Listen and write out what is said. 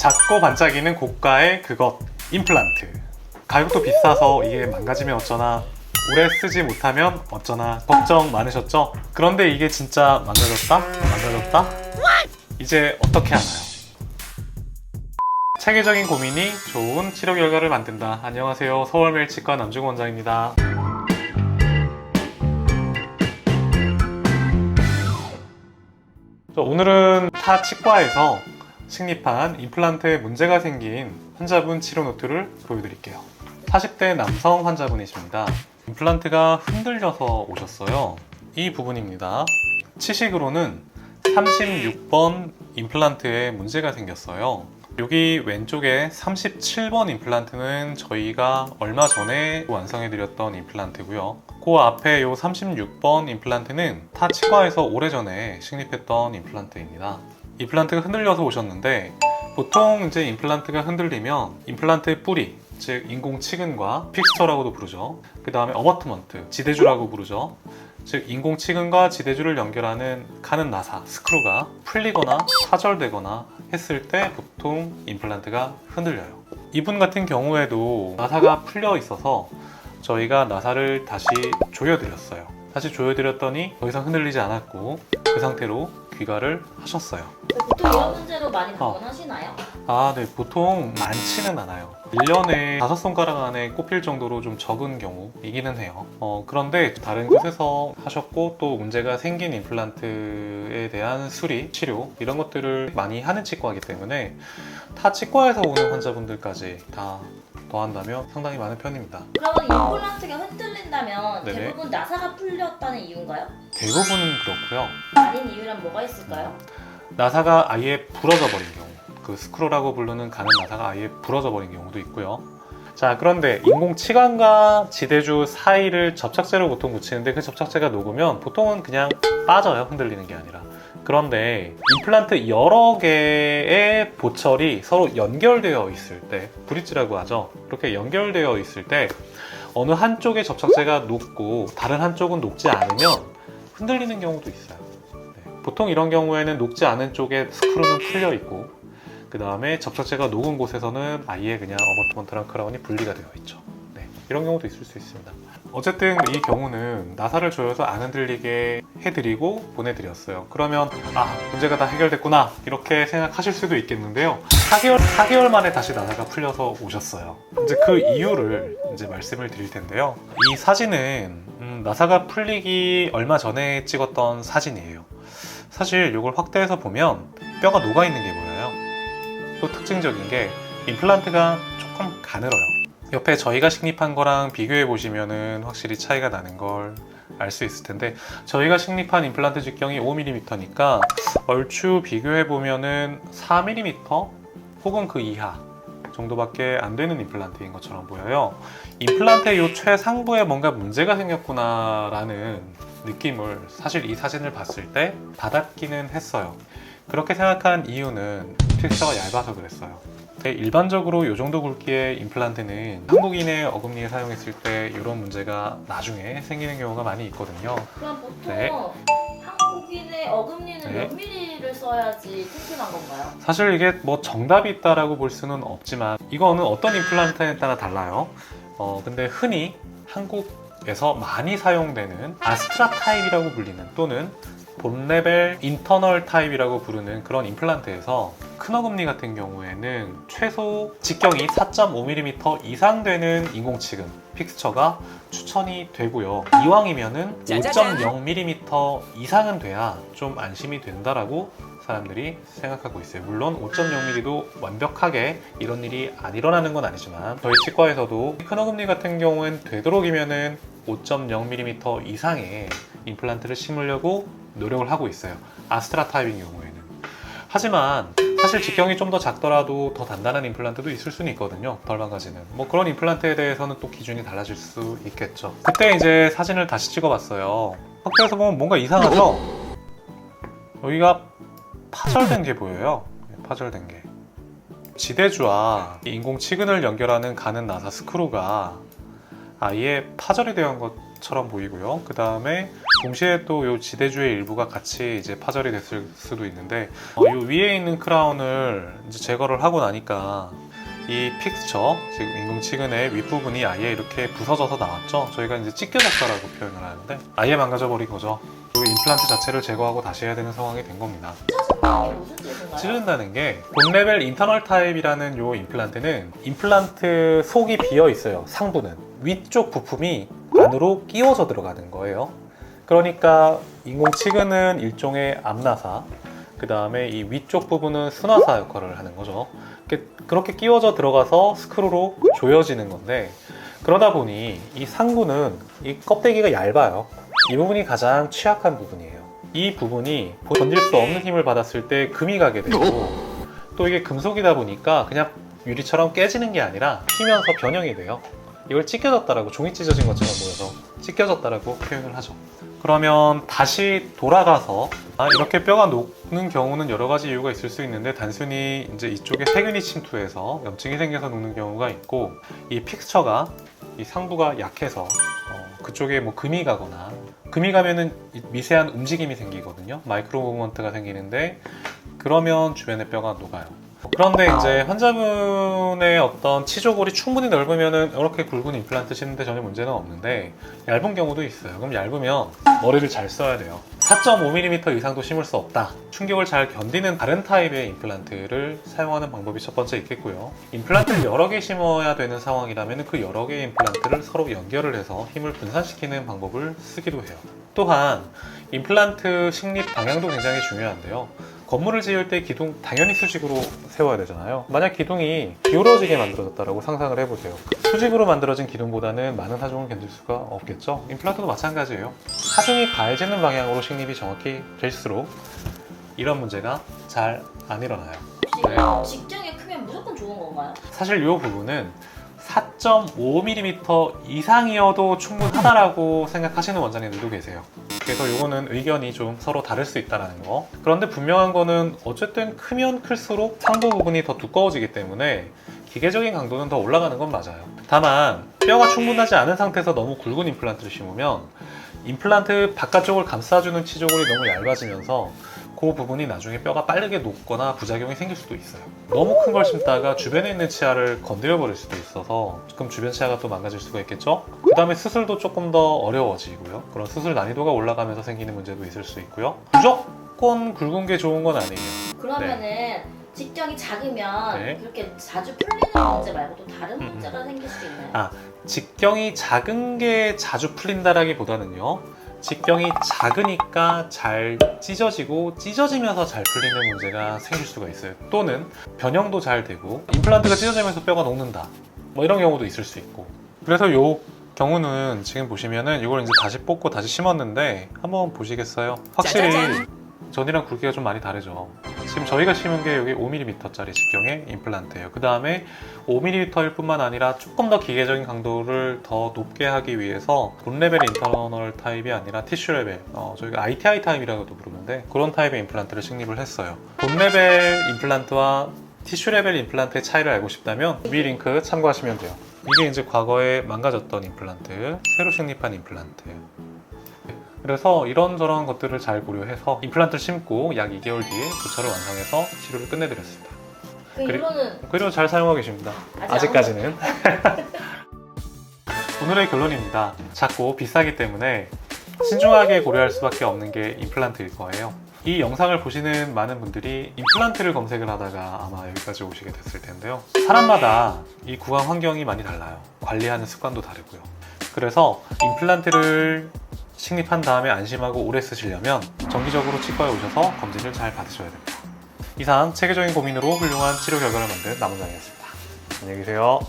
작고 반짝이는 고가의 그것, 임플란트. 가격도 비싸서 이게 망가지면 어쩌나, 오래 쓰지 못하면 어쩌나 걱정 많으셨죠? 그런데 이게 진짜 망가졌다? 이제 어떻게 하나요? 체계적인 고민이 좋은 치료 결과를 만든다. 안녕하세요, 서울매일치과 남중훈 원장입니다. 오늘은 타 치과에서 식립한 임플란트에 문제가 생긴 환자분 치료 노트를 보여드릴게요. 40대 남성 환자분이십니다. 임플란트가 흔들려서 오셨어요. 이 부분입니다. 치식으로는 36번 임플란트에 문제가 생겼어요. 여기 왼쪽에 37번 임플란트는 저희가 얼마 전에 완성해드렸던 임플란트고요. 그 앞에 이 36번 임플란트는 타 치과에서 오래전에 식립했던 임플란트입니다. 임플란트가 흔들려서 오셨는데, 보통 이제 임플란트가 흔들리면 임플란트의 뿌리, 즉 인공치근과 픽스처라고도 부르죠. 그 다음에 어버트먼트, 지대주라고 부르죠. 즉 인공치근과 지대주를 연결하는 가는 나사, 스크루가 풀리거나 파절되거나 했을 때 보통 임플란트가 흔들려요. 이분 같은 경우에도 나사가 풀려 있어서 저희가 나사를 다시 조여드렸어요. 다시 조여드렸더니 더 이상 흔들리지 않았고 그 상태로 귀가를 하셨어요. 보통 이런 문제로 많이 방문하시나요? 네, 보통 많지는 않아요. 1년에 5손가락 안에 꼽힐 정도로 좀 적은 경우이기는 해요. 그런데 다른 곳에서 하셨고 또 문제가 생긴 임플란트에 대한 수리, 치료 이런 것들을 많이 하는 치과이기 때문에 타 치과에서 오는 환자분들까지 다 더한다면 상당히 많은 편입니다. 그러면 임플란트가 흔들린다면 네네. 대부분 나사가 풀렸다는 이유인가요? 대부분은 그렇고요. 아닌 이유란 뭐가 있을까요? 나사가 아예 부러져 버린 경우, 그 스크루라고 부르는 가는 나사가 아예 부러져 버린 경우도 있고요. 자, 그런데 인공치관과 지대주 사이를 접착제로 보통 붙이는데 그 접착제가 녹으면 보통은 그냥 빠져요. 흔들리는 게 아니라. 그런데 임플란트 여러 개의 보철이 서로 연결되어 있을 때, 브릿지라고 하죠. 그렇게 연결되어 있을 때 어느 한쪽의 접착제가 녹고 다른 한쪽은 녹지 않으면 흔들리는 경우도 있어요. 보통 이런 경우에는 녹지 않은 쪽에 스크루는 풀려 있고 그 다음에 접착제가 녹은 곳에서는 아예 그냥 어버트먼트랑 크라운이 분리가 되어 있죠. 이런 경우도 있을 수 있습니다. 어쨌든 이 경우는 나사를 조여서 안 흔들리게 해드리고 보내드렸어요. 그러면 문제가 다 해결됐구나 이렇게 생각하실 수도 있겠는데요. 4개월 만에 다시 나사가 풀려서 오셨어요. 이제 그 이유를 이제 말씀을 드릴 텐데요. 이 사진은 나사가 풀리기 얼마 전에 찍었던 사진이에요. 사실 이걸 확대해서 보면 뼈가 녹아있는 게 보여요. 또 특징적인 게 임플란트가 조금 가늘어요. 옆에 저희가 식립한 거랑 비교해 보시면은 확실히 차이가 나는 걸 알 수 있을 텐데, 저희가 식립한 임플란트 직경이 5mm니까 얼추 비교해 보면은 4mm 혹은 그 이하 정도밖에 안 되는 임플란트인 것처럼 보여요. 임플란트의 이 최상부에 뭔가 문제가 생겼구나 라는 느낌을 사실 이 사진을 봤을 때 받았기는 했어요. 그렇게 생각한 이유는 텍스처가 얇아서 그랬어요. 일반적으로 이 정도 굵기의 임플란트는 한국인의 어금니에 사용했을 때 이런 문제가 나중에 생기는 경우가 많이 있거든요. 그럼 보통 한국인의 어금니는 몇 미리를 써야지 튼튼한 건가요? 사실 이게 뭐 정답이 있다라고 볼 수는 없지만 이거는 어떤 임플란트에 따라 달라요. 근데 흔히 한국에서 많이 사용되는 아스트라 타입이라고 불리는 또는 본레벨 인터널 타입이라고 부르는 그런 임플란트에서 큰 어금니 같은 경우에는 최소 직경이 4.5mm 이상 되는 인공치근, 픽스처가 추천이 되고요. 이왕이면은 5.0mm 이상은 돼야 좀 안심이 된다라고 사람들이 생각하고 있어요. 물론 5.0mm도 완벽하게 이런 일이 안 일어나는 건 아니지만 저희 치과에서도 큰 어금니 같은 경우엔 되도록이면은 5.0mm 이상의 임플란트를 심으려고 노력을 하고 있어요. 아스트라 타입인 경우에는. 하지만 사실 직경이 좀 더 작더라도 더 단단한 임플란트도 있을 수는 있거든요. 덜 망가지는. 뭐 그런 임플란트에 대해서는 또 기준이 달라질 수 있겠죠. 그때 이제 사진을 다시 찍어봤어요. 확대해서 보면 뭔가 이상하죠? 여기가 파절된 게 보여요. 파절된 게. 지대주와 인공치근을 연결하는 가는 나사 스크루가 아예 파절이 되어 있는 픽스처럼 보이고요. 그 다음에 동시에 또 이 지대주의 일부가 같이 이제 파절이 됐을 수도 있는데 이 위에 있는 크라운을 이제 제거를 하고 나니까 이 픽스처, 지금 인공치근의 윗부분이 아예 이렇게 부서져서 나왔죠. 저희가 이제 찢겨졌다라고 표현을 하는데 아예 망가져버린 거죠. 그 임플란트 자체를 제거하고 다시 해야 되는 상황이 된 겁니다. 찢어진다는 게 무슨 뜻인가요? 찌른다는 게 본레벨 인터널 타입이라는 요 임플란트는 임플란트 속이 비어 있어요. 상부는 위쪽 부품이 안으로 끼워져 들어가는 거예요. 그러니까 인공치근은 일종의 암나사, 그 다음에 이 위쪽 부분은 순화사 역할을 하는 거죠. 그렇게 끼워져 들어가서 스크루로 조여지는 건데, 그러다 보니 이 상부는 이 껍데기가 얇아요. 이 부분이 가장 취약한 부분이에요. 이 부분이 건질 수 없는 힘을 받았을 때 금이 가게 되고, 또 이게 금속이다 보니까 그냥 유리처럼 깨지는 게 아니라 피면서 변형이 돼요. 이걸 찢겨졌다라고, 종이 찢어진 것처럼 보여서 찢겨졌다라고 표현을 하죠. 그러면 다시 돌아가서 이렇게 뼈가 녹는 경우는 여러 가지 이유가 있을 수 있는데, 단순히 이제 이쪽에 세균이 침투해서 염증이 생겨서 녹는 경우가 있고, 이 픽스처가 이 상부가 약해서 그쪽에 뭐 금이 가거나, 금이 가면은 미세한 움직임이 생기거든요. 마이크로 무브먼트가 생기는데, 그러면 주변의 뼈가 녹아요. 그런데 이제 환자분의 어떤 치조골이 충분히 넓으면은 이렇게 굵은 임플란트 치는데 전혀 문제는 없는데, 얇은 경우도 있어요. 그럼 얇으면 머리를 잘 써야 돼요. 4.5mm 이상도 심을 수 없다. 충격을 잘 견디는 다른 타입의 임플란트를 사용하는 방법이 첫 번째 있겠고요. 임플란트를 여러 개 심어야 되는 상황이라면 그 여러 개의 임플란트를 서로 연결을 해서 힘을 분산시키는 방법을 쓰기도 해요. 또한 임플란트 식립 방향도 굉장히 중요한데요. 건물을 지을 때 기둥 당연히 수직으로 세워야 되잖아요. 만약 기둥이 기울어지게 만들어졌다고 상상을 해보세요. 수직으로 만들어진 기둥보다는 많은 하중을 견딜 수가 없겠죠. 임플란트도 마찬가지예요. 하중이 가해지는 방향으로 식립이 정확히 될수록 이런 문제가 잘 안 일어나요. 혹시 직경이 크면 무조건 좋은 건가요? 사실 이 부분은 4.5mm 이상이어도 충분하다라고 생각하시는 원장님들도 계세요. 그래서 이거는 의견이 좀 서로 다를 수 있다는 거. 그런데 분명한 거는 어쨌든 크면 클수록 상부 부분이 더 두꺼워지기 때문에 기계적인 강도는 더 올라가는 건 맞아요. 다만 뼈가 충분하지 않은 상태에서 너무 굵은 임플란트를 심으면 임플란트 바깥쪽을 감싸주는 치조골이 너무 얇아지면서 그 부분이 나중에 뼈가 빠르게 녹거나 부작용이 생길 수도 있어요. 너무 큰 걸 심다가 주변에 있는 치아를 건드려 버릴 수도 있어서 그럼 주변 치아가 또 망가질 수가 있겠죠. 그 다음에 수술도 조금 더 어려워지고요. 그런 수술 난이도가 올라가면서 생기는 문제도 있을 수 있고요. 무조건 굵은 게 좋은 건 아니에요. 그러면은 직경이 작으면 네. 그렇게 자주 풀리는 문제 말고 또 다른 문제가 생길 수 있나요? 직경이 작은 게 자주 풀린다라기보다는요, 직경이 작으니까 잘 찢어지고 찢어지면서 잘 풀리는 문제가 생길 수가 있어요. 또는 변형도 잘 되고 임플란트가 찢어지면서 뼈가 녹는다, 뭐 이런 경우도 있을 수 있고. 그래서 요 경우는 지금 보시면은 이걸 이제 다시 뽑고 다시 심었는데 한번 보시겠어요? 확실히 전이랑 굵기가 좀 많이 다르죠. 지금 저희가 심은 게 여기 5mm짜리 직경의 임플란트예요. 그 다음에 5mm일 뿐만 아니라 조금 더 기계적인 강도를 더 높게 하기 위해서 본레벨 인터널 타입이 아니라 티슈 레벨, 저희가 ITI 타입이라고도 부르는데 그런 타입의 임플란트를 식립을 했어요. 본레벨 임플란트와 티슈 레벨 임플란트의 차이를 알고 싶다면 위 링크 참고하시면 돼요. 이게 이제 과거에 망가졌던 임플란트, 새로 식립한 임플란트. 그래서 이런저런 것들을 잘 고려해서 임플란트를 심고 약 2개월 뒤에 교차를 완성해서 치료를 끝내드렸습니다. 그리고 잘 사용하고 계십니다. 아직까지는. 오늘의 결론입니다. 작고 비싸기 때문에 신중하게 고려할 수밖에 없는 게 임플란트일 거예요. 이 영상을 보시는 많은 분들이 임플란트를 검색을 하다가 아마 여기까지 오시게 됐을 텐데요. 사람마다 이 구강 환경이 많이 달라요. 관리하는 습관도 다르고요. 그래서 임플란트를 식립한 다음에 안심하고 오래 쓰시려면 정기적으로 치과에 오셔서 검진을 잘 받으셔야 됩니다. 이상 체계적인 고민으로 훌륭한 치료 결과를 만든 남원장이었습니다. 안녕히 계세요.